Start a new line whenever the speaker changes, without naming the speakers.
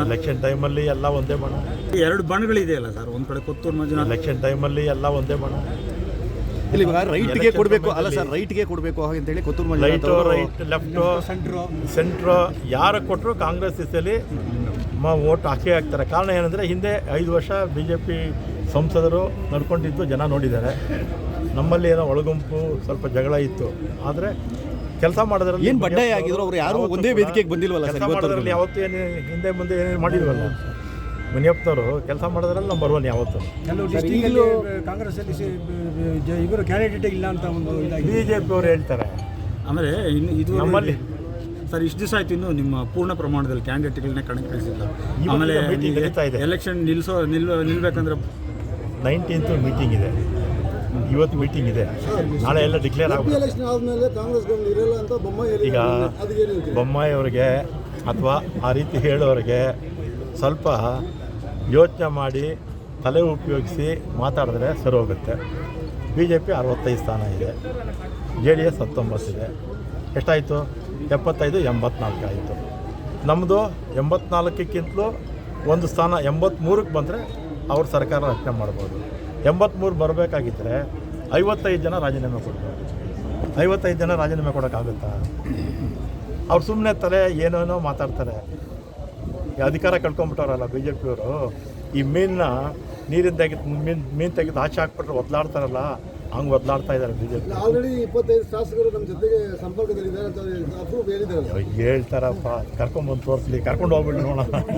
Election ಟೈಮಲ್ಲಿ ಎಲ್ಲ ಒಂದೇ ಬಣ್ಣ.
ಎರಡು ಬಣ್ಣಗಳಿದೆಯಲ್ಲ ಸರ್, ಒಂದು ಕಡೆ ಕೊತ್ತೂರು ಮಂಜುನಾಥ್.
ಎಲೆಕ್ಷನ್ ಟೈಮಲ್ಲಿ ಎಲ್ಲ ಒಂದೇ ಬಣ್ಣ.
ಇಲ್ಲಿ ಇವಾಗ ರೈಟ್ಗೆ ಕೊಡಬೇಕು ಅಲ್ಲ ಸರ್, ರೈಟ್ಗೆ ಕೊಡಬೇಕು ಅಂತೇಳಿ Kothur Manjunath
right, right, left, centre ಯಾರು ಕೊಟ್ಟರು ಕಾಂಗ್ರೆಸ್ ದಿಸೆಯಲ್ಲಿ ವೋಟ್ ಹಾಕೇ ಹಾಕ್ತಾರೆ. ಕಾರಣ ಏನಂದರೆ ಹಿಂದೆ 5 ವರ್ಷ BJP ಸಂಸದರು ನಡ್ಕೊಂಡಿದ್ದು ಜನ ನೋಡಿದ್ದಾರೆ. ನಮ್ಮಲ್ಲಿ ಏನೋ ಒಳಗುಂಪು ಸ್ವಲ್ಪ ಜಗಳ ಇತ್ತು, ಆದರೆ ಕೆಲಸ ಮಾಡೋದ್ರಲ್ಲಿ
ಏನು ಬಡ್ಡಾಯ ಆಗಿದ್ರು ಅವ್ರು ಯಾರು ಒಂದೇ ವೇದಿಕೆಗೆ ಬಂದಿಲ್ವಲ್ಲ ಸರ್.
ಕೆಲಸ ಮಾಡೋದ್ರಲ್ಲಿ ಯಾವತ್ತೂ ಏನು ಹಿಂದೆ ಮುಂದೆ ಏನೇನು ಮಾಡಿಲ್ವಲ್ಲ. ಮುನಿಯಪ್ಪನವರು ಕೆಲಸ ಮಾಡೋದ್ರಲ್ಲಿ ನಂಬರ್ 1 ಯಾವತ್ತು.
ಕಾಂಗ್ರೆಸ್ ಇವರು ಕ್ಯಾಂಡಿಡೇಟ್ ಇಲ್ಲ ಅಂತ ಒಂದು
BJP ಅವರು ಹೇಳ್ತಾರೆ.
ಆಮೇಲೆ ಇನ್ನು ಇದು
ನಮ್ಮಲ್ಲಿ
ಸರ್ ಇಷ್ಟು ದಿವಸ ಆಯ್ತು ಇನ್ನೂ ನಿಮ್ಮ ಪೂರ್ಣ ಪ್ರಮಾಣದಲ್ಲಿ ಕ್ಯಾಂಡಿಡೇಟ್ಗಳನ್ನ ಕಳಿಸಿಲ್ಲ.
ಇವಾಗ
ಆಮೇಲೆ
meeting ನಡೀತಾ ಇದೆ.
ಎಲೆಕ್ಷನ್ ನಿಲ್ಬೇಕಂದ್ರೆ
19th ಮೀಟಿಂಗ್ ಇದೆ, ಇವತ್ತು ಮೀಟಿಂಗ್ ಇದೆ, ನಾಳೆ ಎಲ್ಲ ಡಿಕ್ಲೇರ್ ಆಗುತ್ತೆ. ಈಗ ಬೊಮ್ಮಾಯಿ ಅವರಿಗೆ ಅಥವಾ ಆ ರೀತಿ ಹೇಳೋರಿಗೆ ಸ್ವಲ್ಪ ಯೋಚನೆ ಮಾಡಿ ತಲೆ ಉಪಯೋಗಿಸಿ ಮಾತಾಡಿದ್ರೆ ಸರಿ ಹೋಗುತ್ತೆ. BJP 65 ಸ್ಥಾನ ಇದೆ, JDS 19 ಇದೆ. ಎಷ್ಟಾಯಿತು? 75, 84 ಆಯಿತು. ನಮ್ಮದು 84ಕ್ಕಿಂತಲೂ ಒಂದು ಸ್ಥಾನ 83ಕ್ಕೆ ಬಂದರೆ ಅವ್ರ ಸರ್ಕಾರ ರಚನೆ ಮಾಡ್ಬೋದು. 83 ಬರಬೇಕಾಗಿದ್ದರೆ 55 ಜನ ರಾಜೀನಾಮೆ ಕೊಡ್ಬೋದು. 55 ಜನ ರಾಜೀನಾಮೆ ಕೊಡೋಕ್ಕಾಗುತ್ತಾ? ಅವ್ರು ಸುಮ್ಮನೆ ತಲೆ ಏನೇನೋ ಮಾತಾಡ್ತಾರೆ. ಈ ಅಧಿಕಾರ ಕಳ್ಕೊಂಬಿಟ್ಟವ್ರಲ್ಲ BJP ಅವರು. ಈ ಮೀನನ್ನ ನೀರಿಂದ ಮೀನು ತೆಗೆದು ಆಚೆ ಹಾಕ್ಬಿಟ್ರೆ ಒದ್ಲಾಡ್ತಾರಲ್ಲ, ಹಂಗೆ ಒದ್ಲಾಡ್ತಾ ಇದ್ದಾರೆ BJP.
ಆಲ್ರೆಡಿ 25 ಶಾಸಕರು ನಮ್ಮ ಜೊತೆಗೆ ಸಂಪರ್ಕದಲ್ಲಿದ್ದಾರೆ ಅಂತ ಹೇಳಿದಾರಲ್ಲ.
ಹೇಳ್ತಾರಪ್ಪ, ಕರ್ಕೊಂಡ್ಬಂದು ತೋರಿಸ್ಲಿ, ಕರ್ಕೊಂಡು ಹೋಗ್ಬಿಟ್ಟು ನೋಡೋಣ.